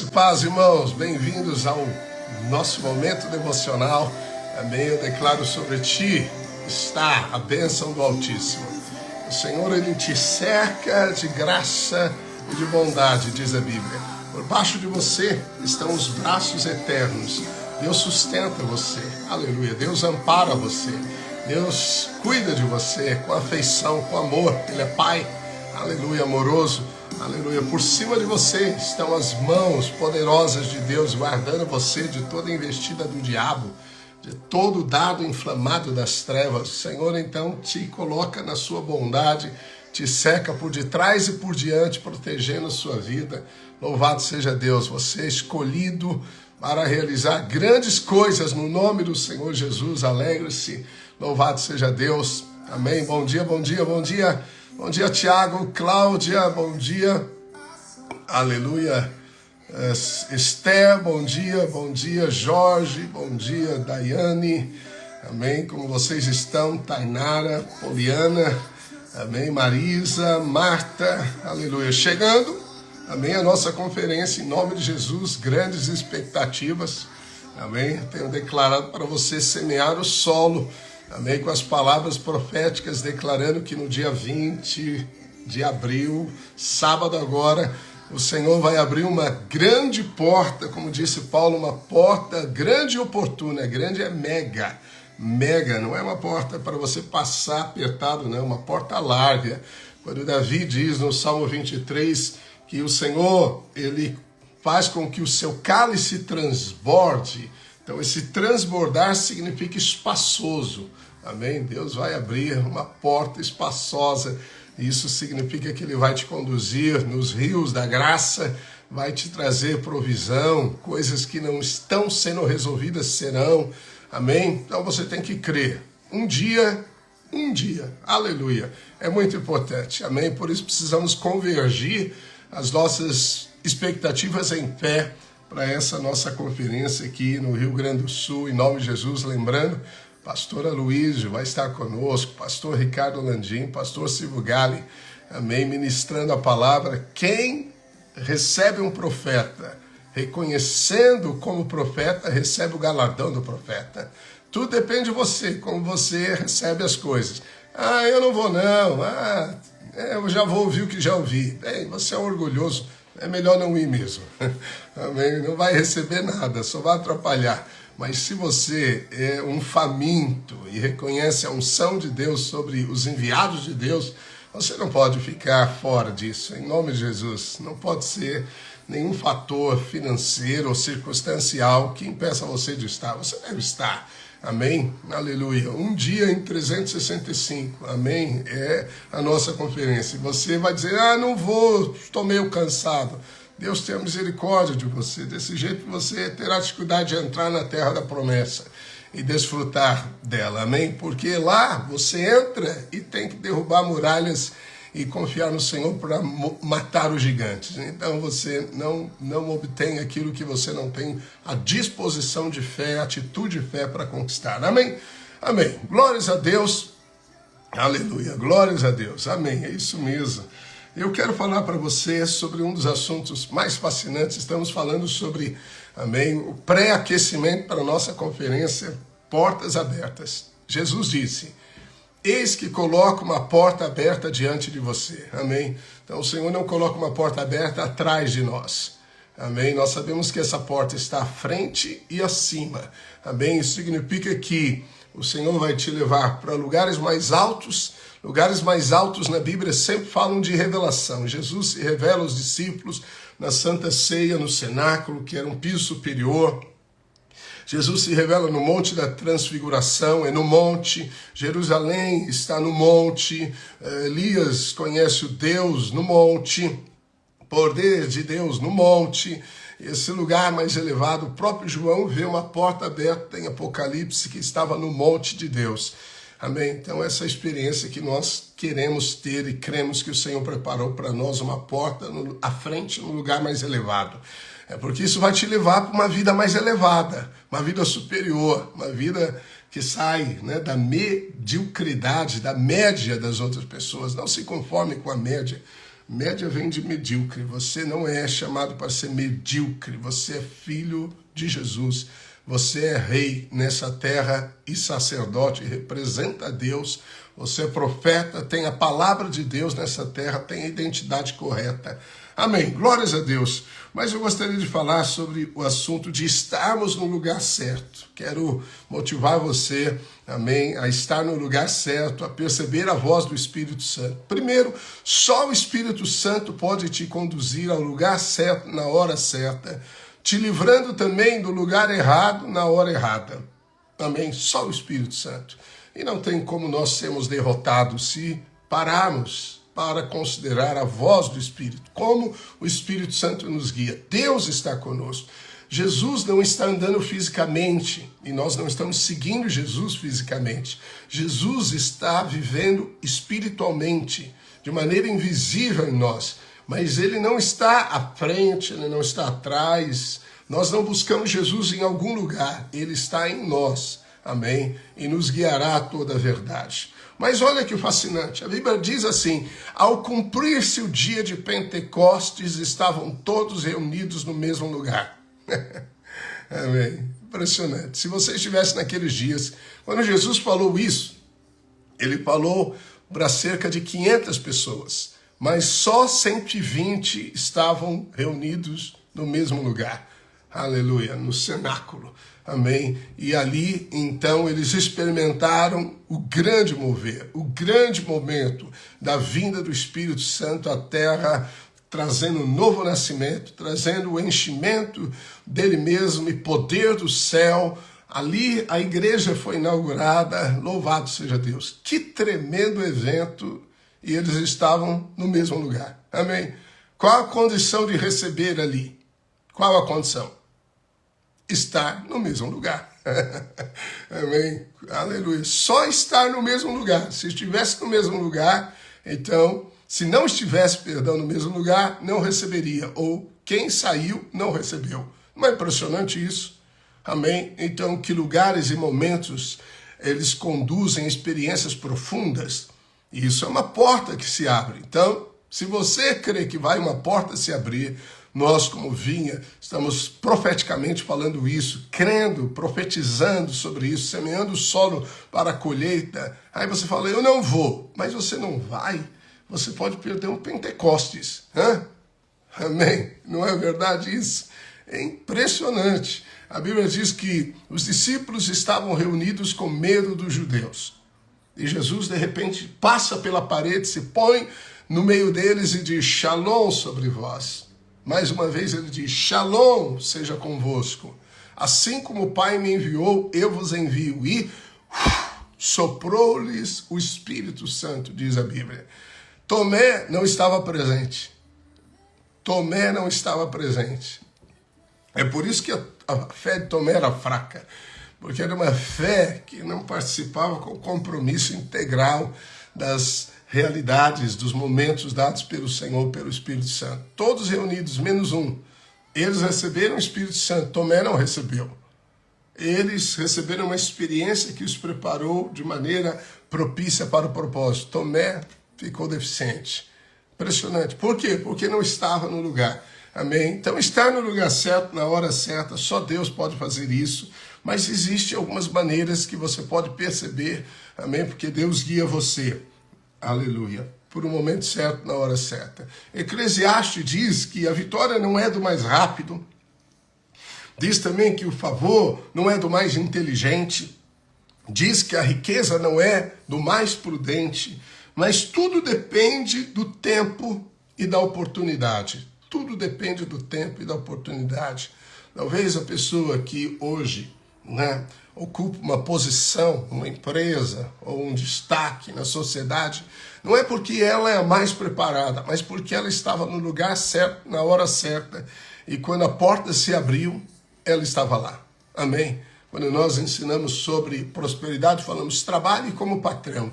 Graça e paz, irmãos, bem-vindos ao nosso momento devocional. Amém. Eu declaro sobre ti está a bênção do Altíssimo. O Senhor, Ele te cerca de graça e de bondade, diz a Bíblia. Por baixo de você estão os braços eternos. Deus sustenta você, aleluia. Deus ampara você. Deus cuida de você com afeição, com amor. Ele é Pai, aleluia, amoroso. Aleluia, por cima de você estão as mãos poderosas de Deus, guardando você de toda investida do diabo, de todo dardo inflamado das trevas. O Senhor então te coloca na sua bondade, te cerca por detrás e por diante, protegendo a sua vida. Louvado seja Deus, você é escolhido para realizar grandes coisas no nome do Senhor Jesus. Alegre-se, louvado seja Deus. Amém, bom dia, bom dia, bom dia. Bom dia, Tiago, Cláudia, bom dia, aleluia, Esther, bom dia, Jorge, bom dia, Daiane, amém, como vocês estão, Tainara, Poliana, amém, Marisa, Marta, aleluia, chegando, amém, a nossa conferência em nome de Jesus, grandes expectativas, amém, tenho declarado para você semear o solo, amém, com as palavras proféticas, declarando que no dia 20 de abril, sábado agora, o Senhor vai abrir uma grande porta, como disse Paulo, uma porta grande e oportuna. Grande é mega, não é uma porta para você passar apertado, não, é uma porta larga. Quando Davi diz no Salmo 23 que o Senhor, Ele faz com que o seu cálice transborde. Então, esse transbordar significa espaçoso, amém? Deus vai abrir uma porta espaçosa, isso significa que Ele vai te conduzir nos rios da graça, vai te trazer provisão, coisas que não estão sendo resolvidas serão, amém? Então, você tem que crer, um dia, aleluia, é muito importante, amém? Por isso precisamos convergir as nossas expectativas em fé, para essa nossa conferência aqui no Rio Grande do Sul, em nome de Jesus, lembrando, pastora Luísio vai estar conosco, pastor Ricardo Landim, pastor Silvio Gali, amém, ministrando a palavra. Quem recebe um profeta, reconhecendo como profeta, recebe o galardão do profeta. Tudo depende de você, como você recebe as coisas. Eu não vou não, eu já vou ouvir o que já ouvi. Bem, você é orgulhoso, é melhor não ir mesmo, amém? Não vai receber nada, só vai atrapalhar. Mas se você é um faminto e reconhece a unção de Deus sobre os enviados de Deus, você não pode ficar fora disso, em nome de Jesus. Não pode ser nenhum fator financeiro ou circunstancial que impeça você de estar. Você deve estar. Amém? Aleluia. Um dia em 365, amém? É a nossa conferência. Você vai dizer, não vou, estou meio cansado. Deus tenha misericórdia de você. Desse jeito você terá dificuldade de entrar na terra da promessa e desfrutar dela, amém? Porque lá você entra e tem que derrubar muralhas e confiar no Senhor para matar os gigantes. Então você não obtém aquilo que você não tem a disposição de fé, a atitude de fé para conquistar. Amém? Amém. Glórias a Deus. Aleluia. Glórias a Deus. Amém. É isso mesmo. Eu quero falar para você sobre um dos assuntos mais fascinantes. Estamos falando sobre, amém, o pré-aquecimento para a nossa conferência Portas Abertas. Jesus disse, eis que coloca uma porta aberta diante de você. Amém? Então o Senhor não coloca uma porta aberta atrás de nós. Amém? Nós sabemos que essa porta está à frente e acima. Amém? Isso significa que o Senhor vai te levar para lugares mais altos. Lugares mais altos na Bíblia sempre falam de revelação. Jesus se revela aos discípulos na Santa Ceia, no cenáculo, que era um piso superior. Jesus se revela no Monte da Transfiguração, é no monte. Jerusalém está no monte. Elias conhece o Deus no monte. Poder de Deus no monte. Esse lugar mais elevado, o próprio João vê uma porta aberta em Apocalipse que estava no monte de Deus. Amém? Então essa experiência que nós queremos ter e cremos que o Senhor preparou para nós uma porta à frente, no lugar mais elevado. É porque isso vai te levar para uma vida mais elevada, uma vida superior, uma vida que sai, né, da mediocridade, da média das outras pessoas. Não se conforme com a média. Média vem de medíocre. Você não é chamado para ser medíocre. Você é filho de Jesus. Você é rei nessa terra e sacerdote, representa a Deus. Você é profeta, tem a palavra de Deus nessa terra, tem a identidade correta. Amém. Glórias a Deus. Mas eu gostaria de falar sobre o assunto de estarmos no lugar certo. Quero motivar você, amém, a estar no lugar certo, a perceber a voz do Espírito Santo. Primeiro, só o Espírito Santo pode te conduzir ao lugar certo, na hora certa, te livrando também do lugar errado, na hora errada. Amém? Só o Espírito Santo. E não tem como nós sermos derrotados se pararmos para considerar a voz do Espírito, como o Espírito Santo nos guia. Deus está conosco. Jesus não está andando fisicamente e nós não estamos seguindo Jesus fisicamente. Jesus está vivendo espiritualmente, de maneira invisível em nós, mas ele não está à frente, ele não está atrás. Nós não buscamos Jesus em algum lugar, ele está em nós. Amém? E nos guiará a toda a verdade. Mas olha que fascinante, a Bíblia diz assim: ao cumprir-se o dia de Pentecostes, estavam todos reunidos no mesmo lugar. Amém? Impressionante. Se você estivesse naqueles dias, quando Jesus falou isso, ele falou para cerca de 500 pessoas, mas só 120 estavam reunidos no mesmo lugar. Aleluia, no cenáculo. Amém? E ali, então, eles experimentaram o grande mover, o grande momento da vinda do Espírito Santo à terra, trazendo um novo nascimento, trazendo o enchimento dele mesmo e poder do céu. Ali a igreja foi inaugurada, louvado seja Deus. Que tremendo evento, e eles estavam no mesmo lugar. Amém? Qual a condição de receber ali? Qual a condição? Estar no mesmo lugar. Amém? Aleluia. Só estar no mesmo lugar. Se estivesse no mesmo lugar, então, se não estivesse, perdão, no mesmo lugar, não receberia. Ou quem saiu, não recebeu. Não é impressionante isso? Amém? Então, que lugares e momentos eles conduzem experiências profundas. E isso é uma porta que se abre. Então, se você crê que vai uma porta se abrir, nós, como Vinha, estamos profeticamente falando isso, crendo, profetizando sobre isso, semeando o solo para a colheita. Aí você fala, eu não vou, mas você não vai, você pode perder um Pentecostes. Amém? Não é verdade isso? É impressionante. A Bíblia diz que os discípulos estavam reunidos com medo dos judeus. E Jesus, de repente, passa pela parede, se põe no meio deles e diz, Shalom sobre vós. Mais uma vez ele diz, Shalom seja convosco. Assim como o Pai me enviou, eu vos envio. E soprou-lhes o Espírito Santo, diz a Bíblia. Tomé não estava presente. Tomé não estava presente. É por isso que a fé de Tomé era fraca. Porque era uma fé que não participava com o compromisso integral das realidades, dos momentos dados pelo Senhor, pelo Espírito Santo. Todos reunidos, menos um. Eles receberam o Espírito Santo, Tomé não recebeu. Eles receberam uma experiência que os preparou de maneira propícia para o propósito. Tomé ficou deficiente. Impressionante. Por quê? Porque não estava no lugar. Amém? Então, estar no lugar certo, na hora certa, só Deus pode fazer isso. Mas existem algumas maneiras que você pode perceber, amém? Porque Deus guia você. Aleluia. Por um momento certo, na hora certa. Eclesiastes diz que a vitória não é do mais rápido. Diz também que o favor não é do mais inteligente. Diz que a riqueza não é do mais prudente. Mas tudo depende do tempo e da oportunidade. Tudo depende do tempo e da oportunidade. Talvez a pessoa que hoje, ocupa uma posição, uma empresa ou um destaque na sociedade, não é porque ela é a mais preparada, mas porque ela estava no lugar certo, na hora certa, e quando a porta se abriu, ela estava lá. Amém? Quando nós ensinamos sobre prosperidade, falamos, trabalhe como patrão,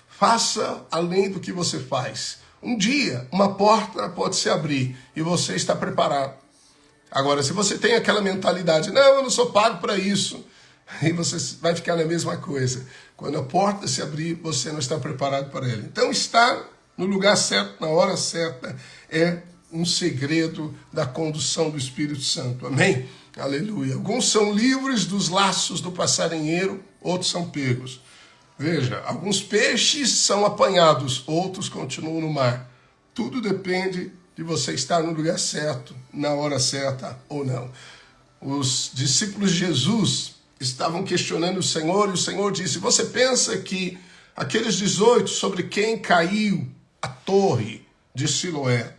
faça além do que você faz. Um dia, uma porta pode se abrir e você está preparado. Agora, se você tem aquela mentalidade, não, eu não sou pago para isso, aí você vai ficar na mesma coisa. Quando a porta se abrir, você não está preparado para ela. Então, estar no lugar certo, na hora certa, é um segredo da condução do Espírito Santo. Amém? Aleluia. Alguns são livres dos laços do passarinheiro, outros são pegos. Veja, alguns peixes são apanhados, outros continuam no mar. Tudo depende de você estar no lugar certo, na hora certa ou não. Os discípulos de Jesus estavam questionando o Senhor, e o Senhor disse: você pensa que aqueles 18 sobre quem caiu a torre de Siloé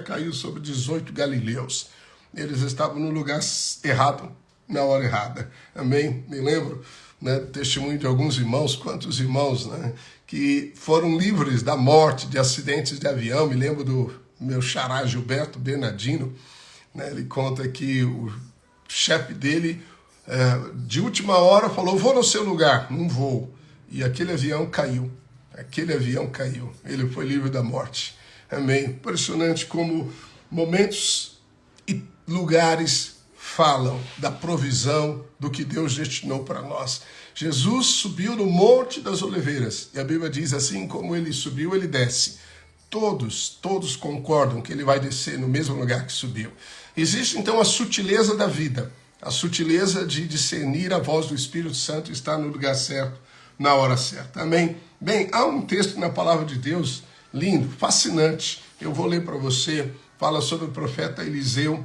caiu sobre 18 galileus. Eles estavam no lugar errado, na hora errada. Amém? Me lembro, né, do testemunho de alguns irmãos, quantos irmãos, né, que foram livres da morte, de acidentes de avião. Me lembro do meu xará Gilberto Bernardino, né, ele conta que o chefe dele, de última hora, falou: vou no seu lugar. Não vou. E aquele avião caiu. Ele foi livre da morte. Amém? Impressionante como momentos e lugares falam da provisão do que Deus destinou para nós. Jesus subiu no Monte das Oliveiras. E a Bíblia diz: assim como ele subiu, ele desce. Todos concordam que ele vai descer no mesmo lugar que subiu. Existe então a sutileza da vida. A sutileza de discernir a voz do Espírito Santo, estar no lugar certo, na hora certa. Amém? Bem, há um texto na palavra de Deus lindo, fascinante. Eu vou ler para você. Fala sobre o profeta Eliseu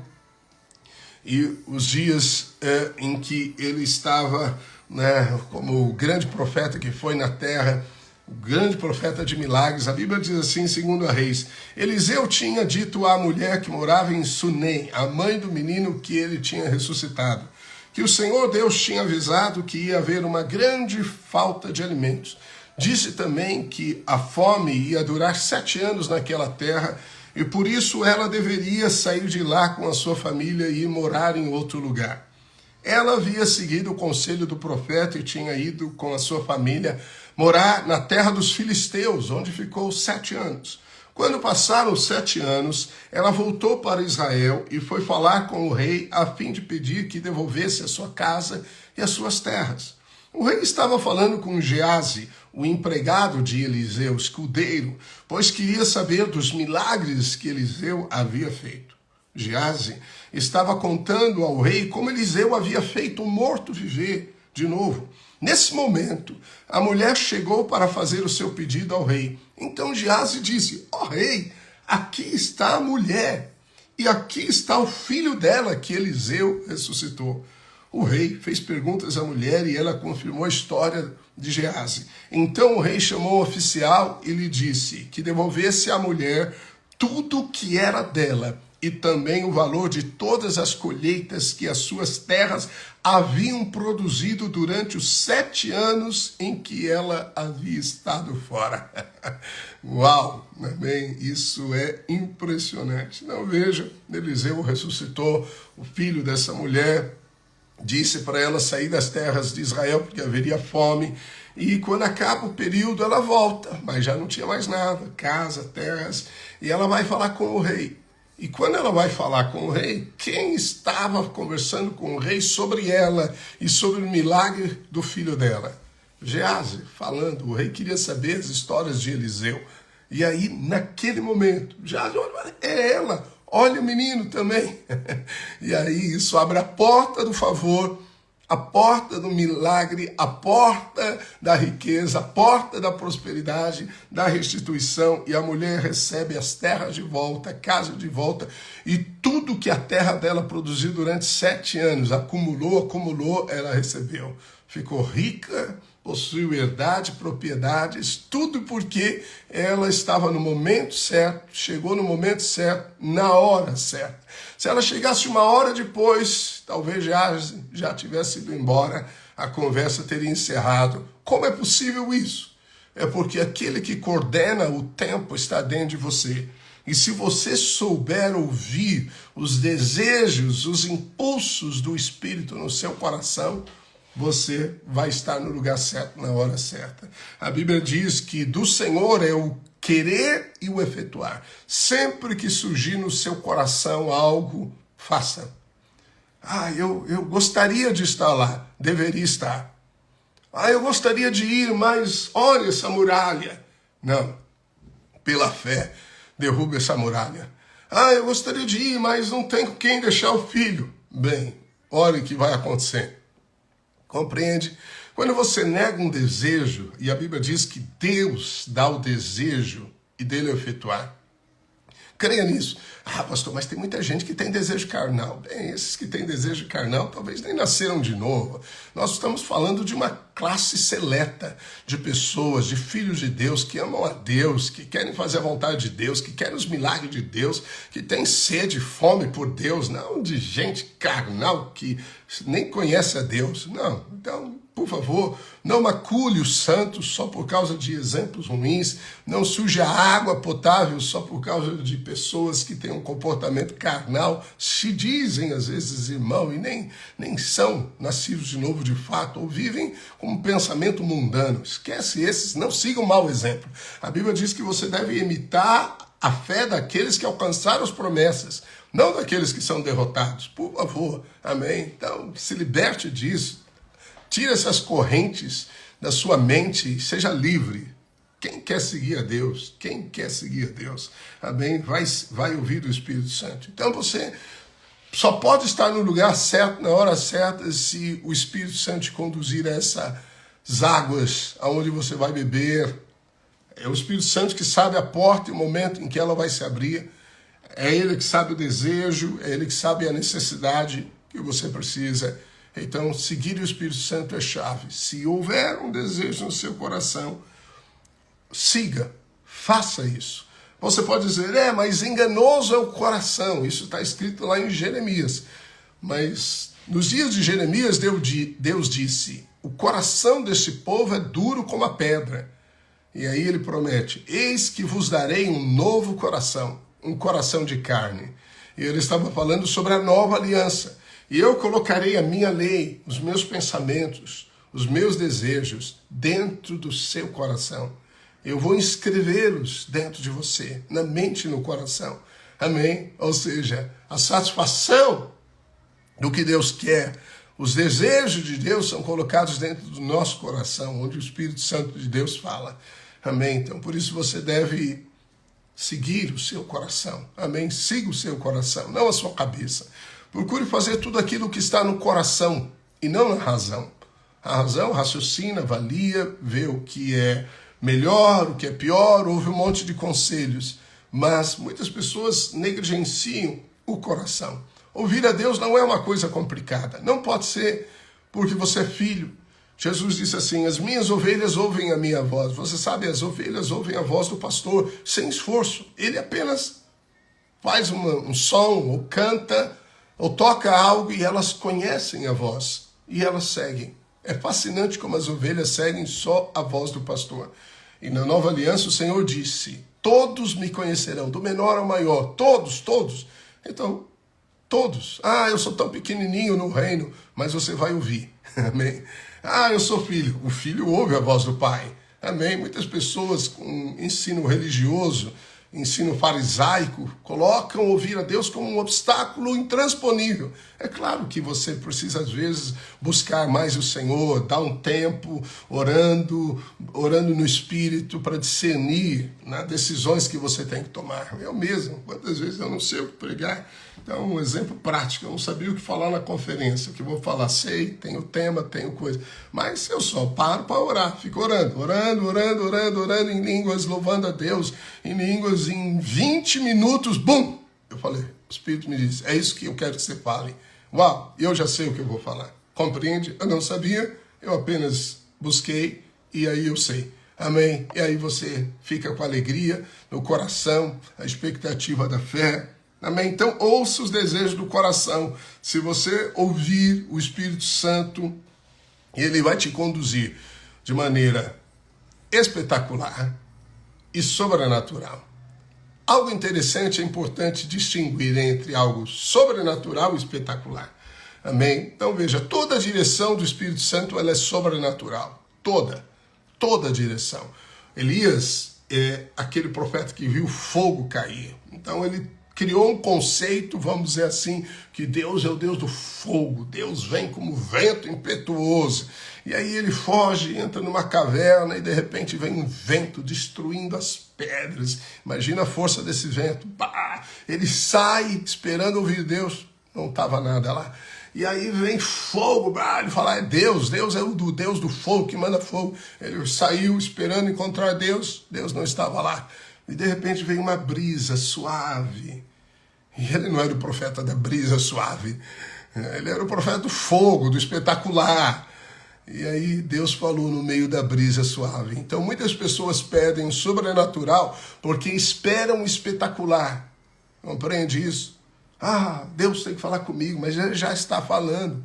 e os dias em que ele estava, né, como o grande profeta que foi na terra, o grande profeta de milagres. A Bíblia diz assim, segundo a Reis: Eliseu tinha dito à mulher que morava em Sunem, a mãe do menino que ele tinha ressuscitado, que o Senhor Deus tinha avisado que ia haver uma grande falta de alimentos. Disse também que a fome ia durar 7 anos naquela terra, e por isso ela deveria sair de lá com a sua família e ir morar em outro lugar. Ela havia seguido o conselho do profeta e tinha ido com a sua família morar na terra dos filisteus, onde ficou 7 anos. Quando passaram 7 anos, ela voltou para Israel e foi falar com o rei a fim de pedir que devolvesse a sua casa e as suas terras. O rei estava falando com Geazi, o empregado de Eliseu, escudeiro, pois queria saber dos milagres que Eliseu havia feito. Geazi estava contando ao rei como Eliseu havia feito o morto viver de novo. Nesse momento, a mulher chegou para fazer o seu pedido ao rei. Então Geazi disse: ó rei, aqui está a mulher, e aqui está o filho dela que Eliseu ressuscitou. O rei fez perguntas à mulher e ela confirmou a história de Geazi. Então o rei chamou o oficial e lhe disse que devolvesse à mulher tudo que era dela e também o valor de todas as colheitas que as suas terras haviam produzido durante os 7 anos em que ela havia estado fora. Uau! Amém? Isso é impressionante. Não, veja, Eliseu ressuscitou o filho dessa mulher, disse para ela sair das terras de Israel porque haveria fome, e quando acaba o período ela volta, mas já não tinha mais nada, casa, terras, e ela vai falar com o rei. E quando ela vai falar com o rei, quem estava conversando com o rei sobre ela e sobre o milagre do filho dela? Geazi, falando. O rei queria saber as histórias de Eliseu. E aí, naquele momento, Geazi, olha, é ela, olha o menino também. E aí isso abre a porta do favor, a porta do milagre, a porta da riqueza, a porta da prosperidade, da restituição, e a mulher recebe as terras de volta, a casa de volta, e tudo que a terra dela produziu durante 7 anos, acumulou, ela recebeu. Ficou rica, possuiu herdade, propriedades, tudo porque ela estava no momento certo, chegou no momento certo, na hora certa. Se ela chegasse 1 hora depois, talvez já tivesse ido embora, a conversa teria encerrado. Como é possível isso? É porque aquele que coordena o tempo está dentro de você. E se você souber ouvir os desejos, os impulsos do Espírito no seu coração, você vai estar no lugar certo, na hora certa. A Bíblia diz que do Senhor é o querer e o efetuar. Sempre que surgir no seu coração algo, faça. Eu gostaria de estar lá. Deveria estar. Eu gostaria de ir, mas olha essa muralha. Não. pela fé, derruba essa muralha. Ah, eu gostaria de ir, mas não tenho quem deixar o filho. Bem, olha o que vai acontecer. Compreende? Quando você nega um desejo, e a Bíblia diz que Deus dá o desejo e dele efetuar. Creia nisso. Ah, pastor, mas tem muita gente que tem desejo carnal. Bem, esses que têm desejo carnal talvez nem nasceram de novo. Nós estamos falando de uma classe seleta de pessoas, de filhos de Deus, que amam a Deus, que querem fazer a vontade de Deus, que querem os milagres de Deus, que têm sede, fome por Deus, não de gente carnal que nem conhece a Deus. Não, então, por favor, não macule os santos só por causa de exemplos ruins, não suje a água potável só por causa de pessoas que têm um comportamento carnal, se dizem às vezes irmão e nem são nascidos de novo de fato, ou vivem com um pensamento mundano. Esquece esses, não siga um mau exemplo. A Bíblia diz que você deve imitar a fé daqueles que alcançaram as promessas, não daqueles que são derrotados. Por favor, amém? Então, se liberte disso. Tira essas correntes da sua mente e seja livre. Quem quer seguir a Deus? Quem quer seguir a Deus? Amém? Vai ouvir do Espírito Santo. Então você só pode estar no lugar certo, na hora certa, se o Espírito Santo te conduzir a essas águas aonde você vai beber. É o Espírito Santo que sabe a porta e o momento em que ela vai se abrir. É Ele que sabe o desejo, é Ele que sabe a necessidade que você precisa. Então, seguir o Espírito Santo é chave. Se houver um desejo no seu coração, siga, faça isso. Você pode dizer, mas enganoso é o coração. Isso está escrito lá em Jeremias. Mas nos dias de Jeremias, Deus disse, o coração deste povo é duro como a pedra. E aí ele promete, eis que vos darei um novo coração, um coração de carne. E ele estava falando sobre a nova aliança. E eu colocarei a minha lei, os meus pensamentos, os meus desejos dentro do seu coração. Eu vou inscrevê-los dentro de você, na mente e no coração. Amém? Ou seja, a satisfação do que Deus quer, os desejos de Deus são colocados dentro do nosso coração, onde o Espírito Santo de Deus fala. Amém? Então, por isso você deve seguir o seu coração. Amém? Siga o seu coração, não a sua cabeça. Procure fazer tudo aquilo que está no coração e não na razão. A razão raciocina, avalia, vê o que é melhor, o que é pior, ouve um monte de conselhos. Mas muitas pessoas negligenciam o coração. Ouvir a Deus não é uma coisa complicada. Não pode ser porque você é filho. Jesus disse assim, as minhas ovelhas ouvem a minha voz. Você sabe, as ovelhas ouvem a voz do pastor sem esforço. Ele apenas faz um som ou canta ou toca algo e elas conhecem a voz e elas seguem. É fascinante como as ovelhas seguem só a voz do pastor. E na nova aliança o Senhor disse, todos me conhecerão, do menor ao maior, todos. Então, todos. Ah, eu sou tão pequenininho no reino, mas você vai ouvir. Amém? Ah, eu sou filho. O filho ouve a voz do pai. Amém? Muitas pessoas com ensino religioso, ensino farisaico, colocam ouvir a Deus como um obstáculo intransponível. É claro que você precisa, às vezes, buscar mais o Senhor, dar um tempo orando no Espírito para discernir nas decisões que você tem que tomar. Eu mesmo, quantas vezes eu não sei o que pregar. Então, um exemplo prático, eu não sabia o que falar na conferência, o que vou falar, sei, tenho tema, tenho coisa, mas eu só paro para orar, fico orando em línguas, louvando a Deus, em línguas, em 20 minutos, bum! Eu falei, o Espírito me disse, é isso que eu quero que você fale. Uau, eu já sei o que eu vou falar. Compreende? Eu não sabia, eu apenas busquei e aí eu sei. Amém? E aí você fica com alegria no coração, a expectativa da fé. Amém? Então, ouça os desejos do coração. Se você ouvir o Espírito Santo, ele vai te conduzir de maneira espetacular e sobrenatural. Algo interessante, é importante distinguir entre algo sobrenatural e espetacular. Amém? Então, veja, toda a direção do Espírito Santo ela é sobrenatural. Toda a direção. Elias é aquele profeta que viu fogo cair. Então, ele criou um conceito, vamos dizer assim, que Deus é o Deus do fogo, Deus vem como vento impetuoso. E aí ele foge, entra numa caverna e de repente vem um vento destruindo as pedras. Imagina a força desse vento. Bah! Ele sai esperando ouvir Deus, não estava nada lá. E aí vem fogo, ele fala, Deus é o Deus do fogo, que manda fogo. Ele saiu esperando encontrar Deus, Deus não estava lá. E de repente vem uma brisa suave. E ele não era o profeta da brisa suave, ele era o profeta do fogo, do espetacular. E aí Deus falou no meio da brisa suave. Então muitas pessoas pedem o sobrenatural porque esperam o espetacular. Compreende isso? Deus tem que falar comigo, mas ele já está falando.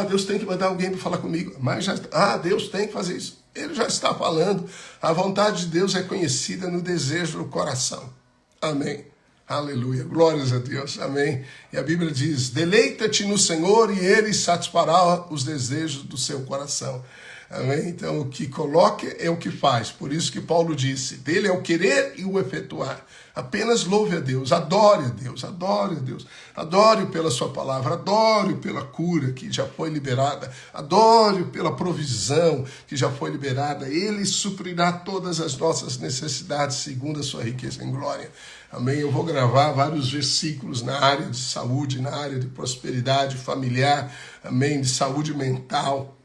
Deus tem que mandar alguém para falar comigo, mas já está. Deus tem que fazer isso. Ele já está falando. A vontade de Deus é conhecida no desejo do coração. Amém. Aleluia. Glórias a Deus. Amém. E a Bíblia diz, deleita-te no Senhor e Ele satisfará os desejos do seu coração. Amém? Então, o que coloca é o que faz. Por isso que Paulo disse, dele é o querer e o efetuar. Apenas louve a Deus, adore a Deus, adore a Deus. Adore pela sua palavra, adore pela cura que já foi liberada, adore pela provisão que já foi liberada. Ele suprirá todas as nossas necessidades segundo a sua riqueza em glória. Amém? Eu vou gravar vários versículos na área de saúde, na área de prosperidade familiar, amém? De saúde mental.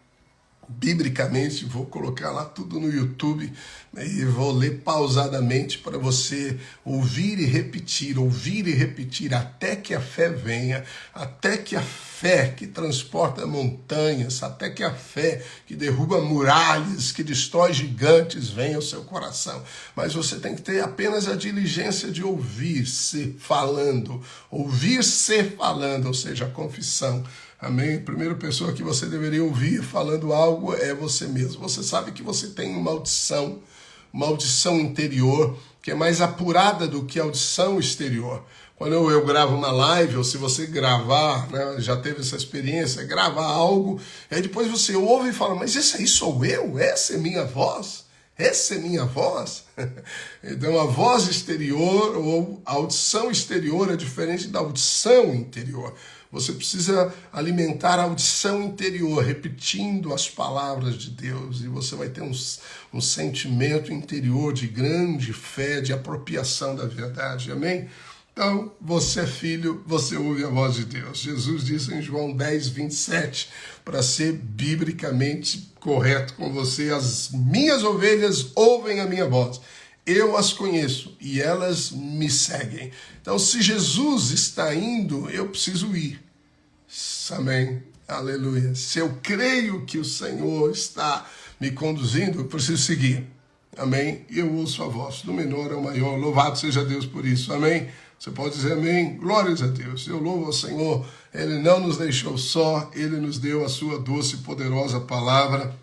Biblicamente, vou colocar lá tudo no YouTube e vou ler pausadamente para você ouvir e repetir até que a fé venha, até que a fé que transporta montanhas, até que a fé que derruba muralhas, que destrói gigantes venha ao seu coração. Mas você tem que ter apenas a diligência de ouvir-se falando, ou seja, a confissão. Amém? A primeira pessoa que você deveria ouvir falando algo é você mesmo. Você sabe que você tem uma audição interior, que é mais apurada do que a audição exterior. Quando eu gravo uma live, ou se você gravar, né, já teve essa experiência, gravar algo, aí depois você ouve e fala, mas esse aí sou eu? Essa é minha voz? Essa é minha voz? Então a voz exterior ou a audição exterior é diferente da audição interior. Você precisa alimentar a audição interior, repetindo as palavras de Deus, e você vai ter um sentimento interior de grande fé, de apropriação da verdade, amém? Então, você é filho, você ouve a voz de Deus. Jesus disse em João 10, 27, para ser biblicamente correto com você, as minhas ovelhas ouvem a minha voz. Eu as conheço e elas me seguem. Então, se Jesus está indo, eu preciso ir. Amém. Aleluia. Se eu creio que o Senhor está me conduzindo, eu preciso seguir. Amém. E eu ouço a voz do menor ao maior. Louvado seja Deus por isso. Amém. Você pode dizer amém. Glórias a Deus. Eu louvo ao Senhor. Ele não nos deixou só. Ele nos deu a sua doce e poderosa palavra.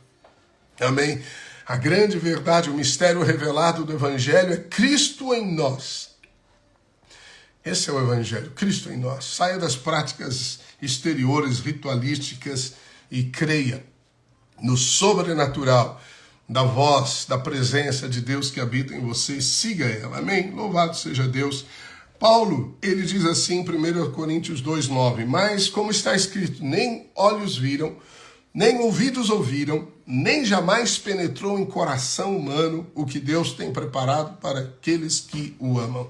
Amém. A grande verdade, o mistério revelado do Evangelho é Cristo em nós. Esse é o Evangelho, Cristo em nós. Saia das práticas exteriores, ritualísticas e creia no sobrenatural da voz, da presença de Deus que habita em você. Siga ela, amém? Louvado seja Deus. Paulo, ele diz assim em 1 Coríntios 2,9, mas como está escrito, nem olhos viram, nem ouvidos ouviram, nem jamais penetrou em coração humano o que Deus tem preparado para aqueles que o amam.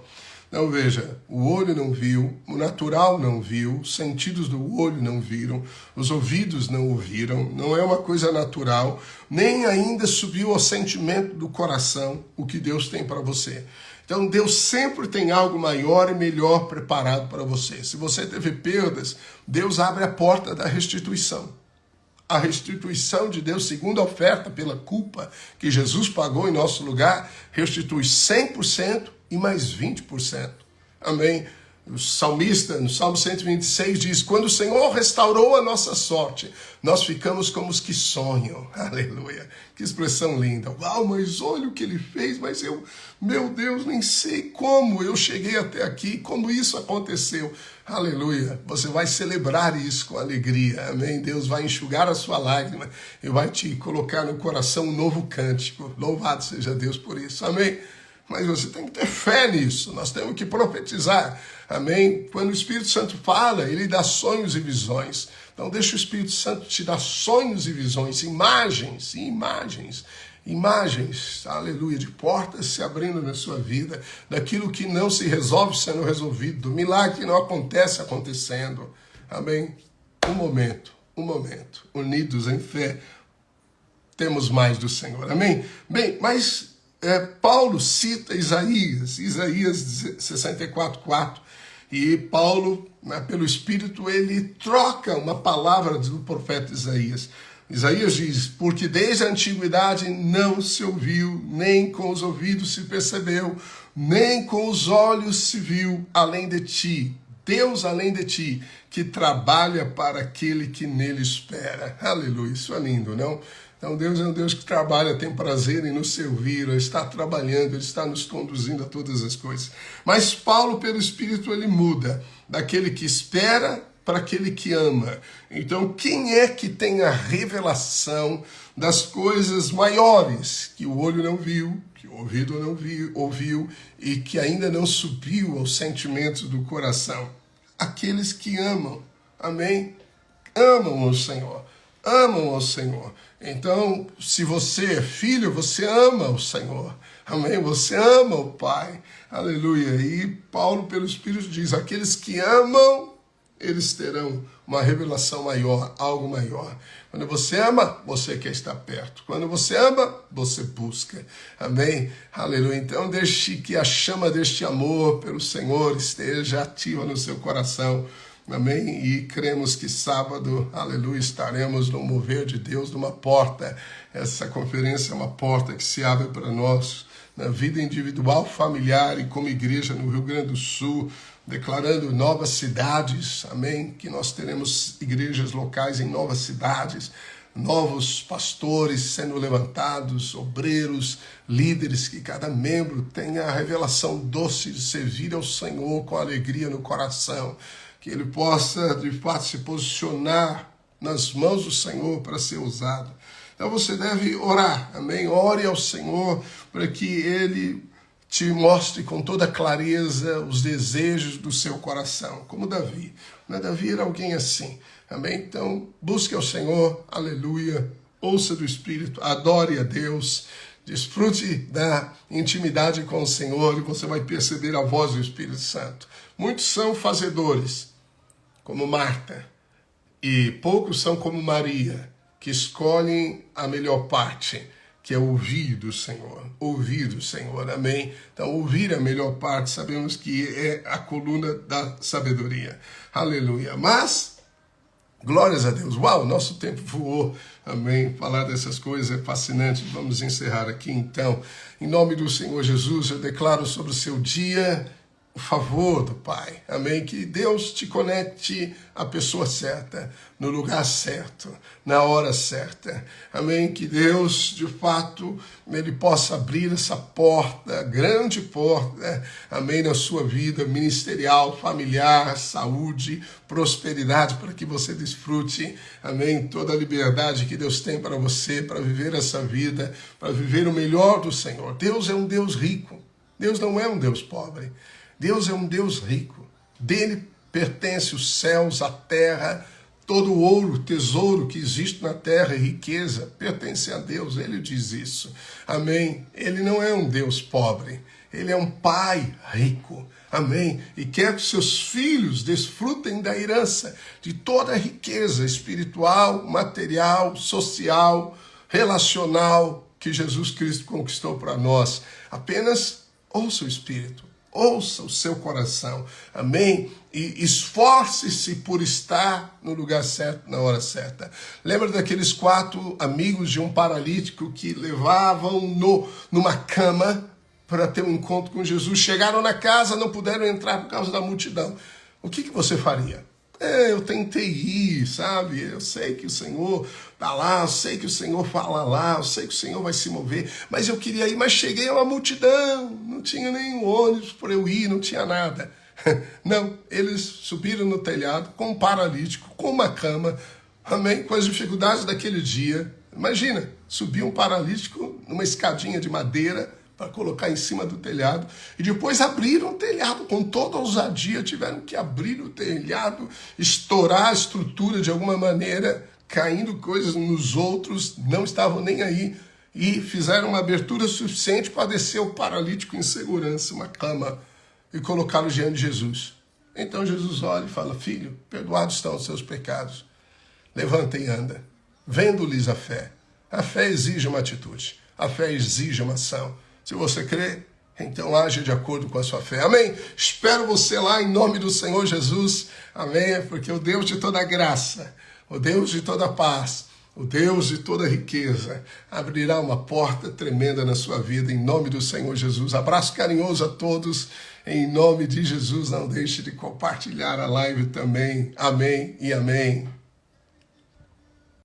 Então veja, o olho não viu, o natural não viu, os sentidos do olho não viram, os ouvidos não ouviram, não é uma coisa natural, nem ainda subiu ao sentimento do coração o que Deus tem para você. Então Deus sempre tem algo maior e melhor preparado para você. Se você teve perdas, Deus abre a porta da restituição. A restituição de Deus, segundo a oferta pela culpa que Jesus pagou em nosso lugar, restitui 100% e mais 20%. Amém? O salmista, no Salmo 126, diz, quando o Senhor restaurou a nossa sorte, nós ficamos como os que sonham. Aleluia. Que expressão linda. Uau, mas olha o que ele fez, mas eu, meu Deus, nem sei como eu cheguei até aqui, como isso aconteceu. Aleluia. Você vai celebrar isso com alegria. Amém? Deus vai enxugar a sua lágrima e vai te colocar no coração um novo cântico. Louvado seja Deus por isso. Amém? Mas você tem que ter fé nisso, nós temos que profetizar. Amém? Quando o Espírito Santo fala, ele dá sonhos e visões. Então deixa o Espírito Santo te dar sonhos e visões, imagens, aleluia, de portas se abrindo na sua vida, daquilo que não se resolve sendo resolvido, do milagre que não acontece acontecendo. Amém? Um momento, unidos em fé, temos mais do Senhor. Amém? Bem, mas Paulo cita Isaías 64:4, e Paulo, pelo Espírito, ele troca uma palavra do profeta Isaías. Isaías diz: porque desde a antiguidade não se ouviu, nem com os ouvidos se percebeu, nem com os olhos se viu, além de ti, Deus além de ti, que trabalha para aquele que nele espera. Aleluia, isso é lindo, não? Então Deus é um Deus que trabalha, tem prazer em nos servir, Ele está trabalhando, Ele está nos conduzindo a todas as coisas. Mas Paulo, pelo Espírito, ele muda daquele que espera para aquele que ama. Então, quem é que tem a revelação das coisas maiores que o olho não viu, que o ouvido não ouviu e que ainda não subiu aos sentimentos do coração? Aqueles que amam, amém? Amam ao Senhor. Então, se você é filho, você ama o Senhor. Amém? Você ama o Pai. Aleluia. E Paulo, pelo Espírito, diz: aqueles que amam, eles terão uma revelação maior, algo maior. Quando você ama, você quer estar perto. Quando você ama, você busca. Amém? Aleluia. Então, deixe que a chama deste amor pelo Senhor esteja ativa no seu coração. Amém? E cremos que sábado, aleluia, estaremos no mover de Deus numa porta. Essa conferência é uma porta que se abre para nós, na vida individual, familiar e como igreja no Rio Grande do Sul, declarando novas cidades, amém? Que nós teremos igrejas locais em novas cidades, novos pastores sendo levantados, obreiros, líderes, que cada membro tenha a revelação doce de servir ao Senhor com alegria no coração, que ele possa, de fato, se posicionar nas mãos do Senhor para ser usado. Então você deve orar, amém? Ore ao Senhor para que Ele te mostre com toda clareza os desejos do seu coração, como Davi. Davi era alguém assim, amém? Então busque ao Senhor, aleluia, ouça do Espírito, adore a Deus, desfrute da intimidade com o Senhor e você vai perceber a voz do Espírito Santo. Muitos são fazedores, como Marta, e poucos são como Maria, que escolhem a melhor parte, que é ouvir do Senhor, amém? Então, ouvir a melhor parte, sabemos que é a coluna da sabedoria, aleluia. Mas, glórias a Deus, uau, nosso tempo voou, amém? Falar dessas coisas é fascinante. Vamos encerrar aqui, então. Em nome do Senhor Jesus, eu declaro sobre o seu dia o favor do Pai, amém? Que Deus te conecte à pessoa certa, no lugar certo, na hora certa, amém? Que Deus, de fato, Ele possa abrir essa porta, grande porta, amém? Na sua vida ministerial, familiar, saúde, prosperidade, para que você desfrute, amém? Toda a liberdade que Deus tem para você, para viver essa vida, para viver o melhor do Senhor. Deus é um Deus rico, Deus não é um Deus pobre. Deus é um Deus rico, dele pertence os céus, a terra, todo o ouro, tesouro que existe na terra e riqueza, pertence a Deus, ele diz isso, amém? Ele não é um Deus pobre, ele é um Pai rico, amém? E quer que seus filhos desfrutem da herança, de toda a riqueza espiritual, material, social, relacional, que Jesus Cristo conquistou para nós. Apenas ouça o Espírito. Ouça o seu coração, amém? E esforce-se por estar no lugar certo, na hora certa. Lembra daqueles 4 amigos de um paralítico que levavam numa cama para ter um encontro com Jesus? Chegaram na casa, não puderam entrar por causa da multidão. O que você faria? Eu tentei ir, sabe? Eu sei que o Senhor está lá, eu sei que o Senhor fala lá, eu sei que o Senhor vai se mover, mas eu queria ir, mas cheguei a uma multidão, não tinha nenhum ônibus para eu ir, não tinha nada. Não, eles subiram no telhado com um paralítico, com uma cama, amém? Com as dificuldades daquele dia. Imagina, subir um paralítico numa escadinha de madeira para colocar em cima do telhado. E depois abriram o telhado com toda a ousadia, tiveram que abrir o telhado, estourar a estrutura de alguma maneira, caindo coisas nos outros, não estavam nem aí. E fizeram uma abertura suficiente para descer o paralítico em segurança, uma cama, e colocá-lo diante de Jesus. Então Jesus olha e fala: filho, perdoados estão os seus pecados. Levanta e anda. Vendo-lhes a fé. A fé exige uma atitude. A fé exige uma ação. Se você crê, então age de acordo com a sua fé. Amém? Espero você lá em nome do Senhor Jesus. Amém? Porque o Deus de toda graça, o Deus de toda paz, o Deus de toda riqueza, abrirá uma porta tremenda na sua vida em nome do Senhor Jesus. Abraço carinhoso a todos. Em nome de Jesus, não deixe de compartilhar a live também. Amém e amém.